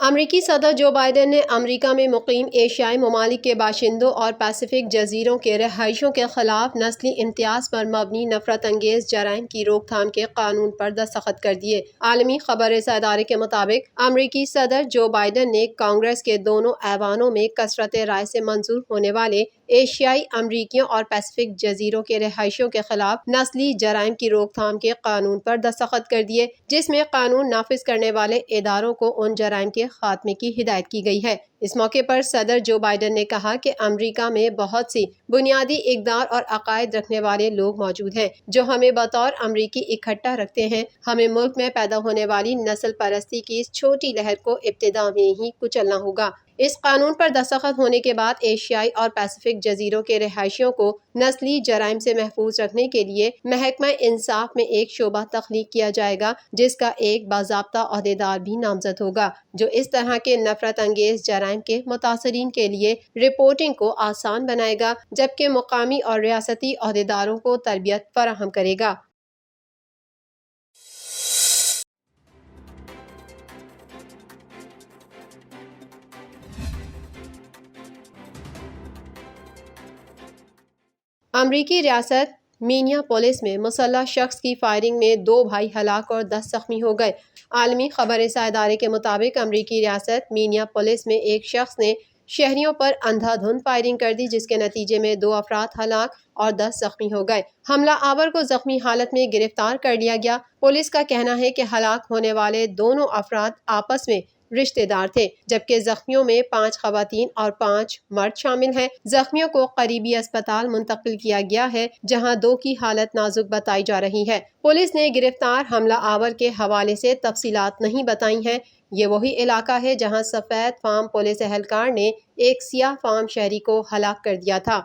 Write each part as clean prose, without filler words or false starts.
امریکی صدر Joe Biden نے امریکہ میں مقیم ایشیائی ممالک کے باشندوں اور پیسیفک جزیروں کے رہائشیوں کے خلاف نسلی امتیاز پر مبنی نفرت انگیز جرائم کی روک تھام کے قانون پر دستخط کر دیے۔ عالمی خبر رساں ادارے کے مطابق امریکی صدر جو بائیڈن نے کانگریس کے دونوں ایوانوں میں کثرت رائے سے منظور ہونے والے ایشیائی امریکیوں اور پیسیفک جزیروں کے رہائشیوں کے خلاف نسلی جرائم کی روک تھام کے قانون پر دستخط کر دیے، جس میں قانون نافذ کرنے والے اداروں کو ان جرائم کے خاتمے کی ہدایت کی گئی ہے۔ اس موقع پر صدر جو بائیڈن نے کہا کہ امریکہ میں بہت سی بنیادی اقدار اور عقائد رکھنے والے لوگ موجود ہیں جو ہمیں بطور امریکی اکٹھا رکھتے ہیں۔ ہمیں ملک میں پیدا ہونے والی نسل پرستی کی اس چھوٹی لہر کو ابتدا میں ہی کچلنا ہوگا۔ اس قانون پر دستخط ہونے کے بعد ایشیائی اور پیسیفک جزیروں کے رہائشیوں کو نسلی جرائم سے محفوظ رکھنے کے لیے محکمہ انصاف میں ایک شعبہ تخلیق کیا جائے گا، جس کا ایک باضابطہ عہدیدار بھی نامزد ہوگا، جو اس طرح کے نفرت انگیز جرائم کے متاثرین کے لیے رپورٹنگ کو آسان بنائے گا، جبکہ مقامی اور ریاستی عہدیداروں کو تربیت فراہم کرے گا۔ امریکی ریاست مینیاپولس میں مسلح شخص کی فائرنگ میں 2 بھائی ہلاک اور 10 زخمی ہو گئے۔ عالمی خبر رساں ادارے کے مطابق امریکی ریاست مینیاپولس میں ایک شخص نے شہریوں پر اندھا دھند فائرنگ کر دی، جس کے نتیجے میں 2 افراد ہلاک اور 10 زخمی ہو گئے۔ حملہ آور کو زخمی حالت میں گرفتار کر لیا گیا۔ پولیس کا کہنا ہے کہ ہلاک ہونے والے دونوں افراد آپس میں رشتہ دار تھے، جبکہ زخمیوں میں 5 خواتین اور 5 مرد شامل ہیں۔ زخمیوں کو قریبی اسپتال منتقل کیا گیا ہے، جہاں 2 کی حالت نازک بتائی جا رہی ہے۔ پولیس نے گرفتار حملہ آور کے حوالے سے تفصیلات نہیں بتائی ہیں۔ یہ وہی علاقہ ہے جہاں سفید فام پولیس اہلکار نے ایک سیاہ فام شہری کو ہلاک کر دیا تھا۔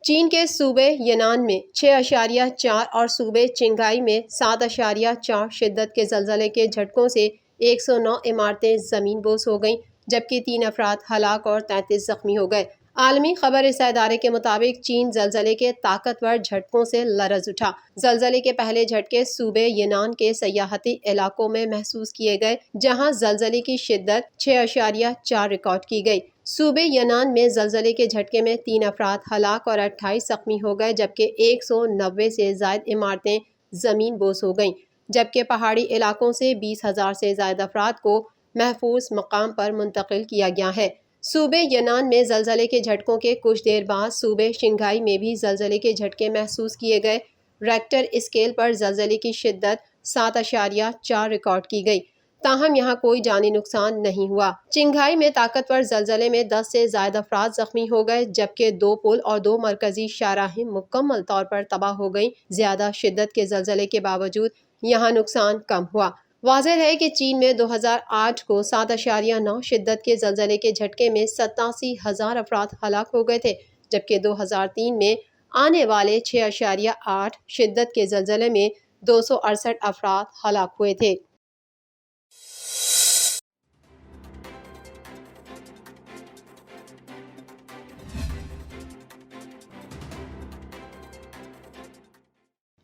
چین کے صوبے یونان میں 6.4 اور صوبے چنگھائی میں 7.4 شدت کے زلزلے کے جھٹکوں سے 109 عمارتیں زمین بوس ہو گئیں، جبکہ 3 افراد ہلاک اور 33 زخمی ہو گئے۔ عالمی خبر رساں ادارے کے مطابق چین زلزلے کے طاقتور جھٹکوں سے لرز اٹھا۔ زلزلے کے پہلے جھٹکے صوبے یونان کے سیاحتی علاقوں میں محسوس کیے گئے، جہاں زلزلے کی شدت 6.4 ریکارڈ کی گئی۔ صوبے یونان میں زلزلے کے جھٹکے میں 3 افراد ہلاک اور 28 زخمی ہو گئے، جبکہ 190 سے زائد عمارتیں زمین بوس ہو گئیں، جبکہ پہاڑی علاقوں سے 20,000 سے زائد افراد کو محفوظ مقام پر منتقل کیا گیا ہے۔ صوبے یونان میں زلزلے کے جھٹکوں کے کچھ دیر بعد صوبے شنگھائی میں بھی زلزلے کے جھٹکے محسوس کیے گئے۔ ریکٹر اسکیل پر زلزلے کی شدت 7.4 ریکارڈ کی گئی، تاہم یہاں کوئی جانی نقصان نہیں ہوا۔ چنگھائی میں طاقتور زلزلے میں 10 سے زائد افراد زخمی ہو گئے، جبکہ 2 پل اور 2 مرکزی شاہراہیں مکمل طور پر تباہ ہو گئیں۔ زیادہ شدت کے زلزلے کے باوجود یہاں نقصان کم ہوا۔ واضح ہے کہ چین میں 2008 کو 7.9 شدت کے زلزلے کے جھٹکے میں 87,000 افراد ہلاک ہو گئے تھے، جبکہ 2003 میں آنے والے 6.8 شدت کے زلزلے میں 268 افراد ہلاک ہوئے تھے۔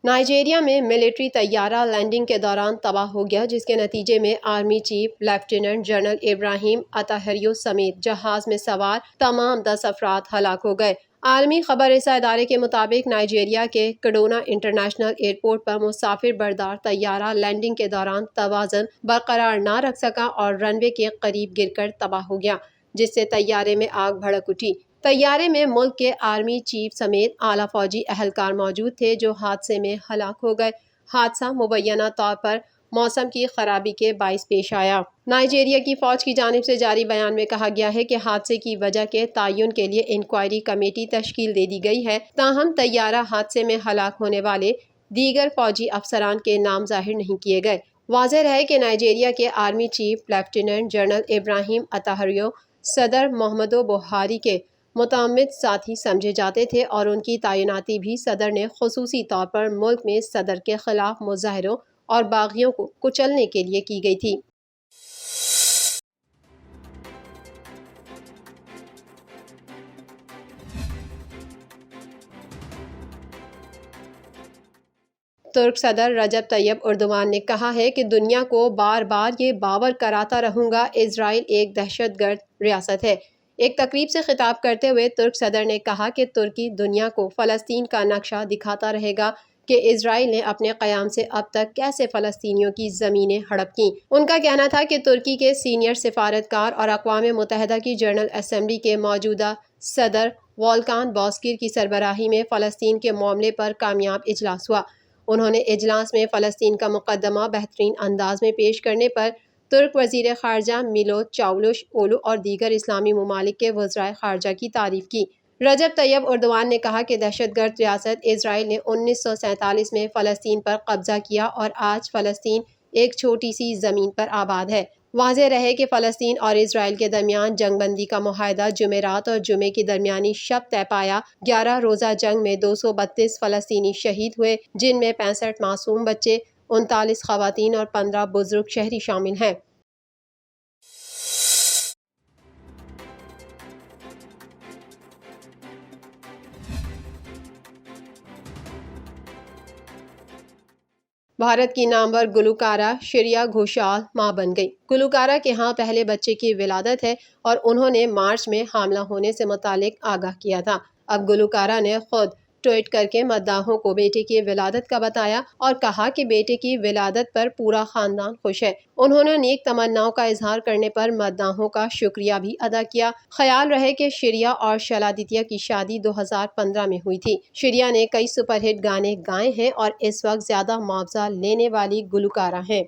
نائجیریا میں ملٹری طیارہ لینڈنگ کے دوران تباہ ہو گیا، جس کے نتیجے میں آرمی چیف لیفٹیننٹ جنرل ابراہیم اتاہریو سمیت جہاز میں سوار تمام 10 افراد ہلاک ہو گئے۔ عالمی خبر رساں ادارے کے مطابق نائجیریا کے کڈونا انٹرنیشنل ایئرپورٹ پر مسافر بردار طیارہ لینڈنگ کے دوران توازن برقرار نہ رکھ سکا اور رن وے کے قریب گر کر تباہ ہو گیا، جس سے طیارے میں آگ بھڑک اٹھی۔ طیارے میں ملک کے آرمی چیف سمیت اعلیٰ فوجی اہلکار موجود تھے، جو حادثے میں ہلاک ہو گئے۔ حادثہ مبینہ طور پر موسم کی خرابی کے باعث پیش آیا۔ نائجیریا کی فوج کی جانب سے جاری بیان میں کہا گیا ہے کہ حادثے کی وجہ کے تعین کے لیے انکوائری کمیٹی تشکیل دے دی گئی ہے، تاہم طیارہ حادثے میں ہلاک ہونے والے دیگر فوجی افسران کے نام ظاہر نہیں کیے گئے۔ واضح رہے کہ نائجیریا کے آرمی چیف لیفٹیننٹ جنرل ابراہیم اتاہریو صدر محمدو بہاری کے متعمد ساتھی سمجھے جاتے تھے، اور ان کی تعیناتی بھی صدر نے خصوصی طور پر ملک میں صدر کے خلاف مظاہروں اور باغیوں کو کچلنے کے لیے کی گئی تھی۔ ترک صدر رجب طیب اردوان نے کہا ہے کہ دنیا کو بار بار یہ باور کراتا رہوں گا اسرائیل ایک دہشت گرد ریاست ہے۔ ایک تقریب سے خطاب کرتے ہوئے ترک صدر نے کہا کہ ترکی دنیا کو فلسطین کا نقشہ دکھاتا رہے گا کہ اسرائیل نے اپنے قیام سے اب تک کیسے فلسطینیوں کی زمینیں ہڑپ کیں۔ ان کا کہنا تھا کہ ترکی کے سینئر سفارتکار اور اقوام متحدہ کی جنرل اسمبلی کے موجودہ صدر والکان بازکیر کی سربراہی میں فلسطین کے معاملے پر کامیاب اجلاس ہوا۔ انہوں نے اجلاس میں فلسطین کا مقدمہ بہترین انداز میں پیش کرنے پر ترک وزیر خارجہ میلوت چاولوش اولو اور دیگر اسلامی ممالک کے وزرائے خارجہ کی تعریف کی۔ رجب طیب اردوان نے کہا کہ دہشت گرد ریاست اسرائیل نے 1947 میں فلسطین پر قبضہ کیا اور آج فلسطین ایک چھوٹی سی زمین پر آباد ہے۔ واضح رہے کہ فلسطین اور اسرائیل کے درمیان جنگ بندی کا معاہدہ جمعرات اور جمعے کی درمیانی شب طے پایا۔ 11 روزہ جنگ میں 232 فلسطینی شہید ہوئے، جن میں 65 معصوم بچے، 39 خواتین اور 15 بزرگ شہری شامل ہیں۔ بھارت کی نامور گلوکارہ شرییا گھوشال ماں بن گئی۔ گلوکارہ کے ہاں پہلے بچے کی ولادت ہے اور انہوں نے مارچ میں حاملہ ہونے سے متعلق آگاہ کیا تھا۔ اب گلوکارہ نے خود ٹویٹ کر کے مداحوں کو بیٹے کی ولادت کا بتایا اور کہا کہ بیٹے کی ولادت پر پورا خاندان خوش ہے۔ انہوں نے نیک تمناؤں کا اظہار کرنے پر مداحوں کا شکریہ بھی ادا کیا۔ خیال رہے کہ شرییا اور شیلادتیہ کی شادی 2015 میں ہوئی تھی۔ شرییا نے کئی سپر ہٹ گانے گائے ہیں اور اس وقت زیادہ معاوضہ لینے والی گلوکارہ ہیں۔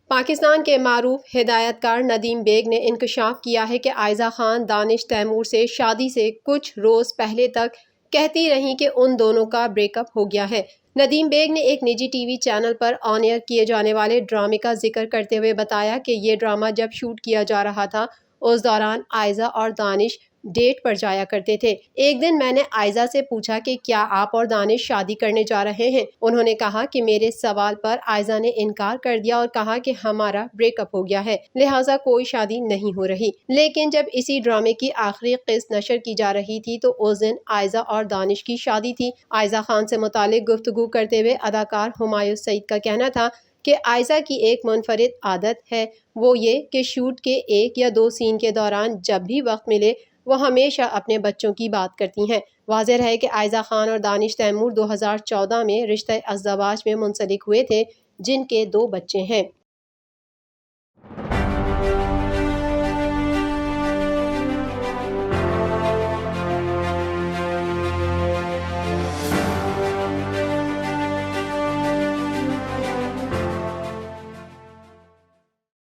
پاکستان کے معروف ہدایت کار ندیم بیگ نے انکشاف کیا ہے کہ عائزہ خان دانش تیمور سے شادی سے کچھ روز پہلے تک کہتی رہیں کہ ان دونوں کا بریک اپ ہو گیا ہے۔ ندیم بیگ نے ایک نجی ٹی وی چینل پر آن ایئر کیے جانے والے ڈرامے کا ذکر کرتے ہوئے بتایا کہ یہ ڈرامہ جب شوٹ کیا جا رہا تھا اس دوران عائزہ اور دانش ڈیٹ پر جایا کرتے تھے۔ ایک دن میں نے عائزہ سے پوچھا کہ کیا آپ اور دانش شادی کرنے جا رہے ہیں؟ انہوں نے کہا کہ میرے سوال پر عائزہ نے انکار کر دیا اور کہا کہ ہمارا بریک اپ ہو گیا ہے، لہٰذا کوئی شادی نہیں ہو رہی۔ لیکن جب اسی ڈرامے کی آخری قسط نشر کی جا رہی تھی تو اس دن عائزہ اور دانش کی شادی تھی۔ عائزہ خان سے متعلق گفتگو کرتے ہوئے اداکار ہمایوں سعید کا کہنا تھا کہ عائزہ کی ایک منفرد عادت ہے، وہ یہ کہ شوٹ کے 1 یا 2 سین کے دوران جب بھی وقت ملے وہ ہمیشہ اپنے بچوں کی بات کرتی ہیں۔ واضح رہے کہ عائزہ خان اور دانش تیمور 2014 میں رشتہ ازدواج میں منسلک ہوئے تھے، جن کے 2 بچے ہیں۔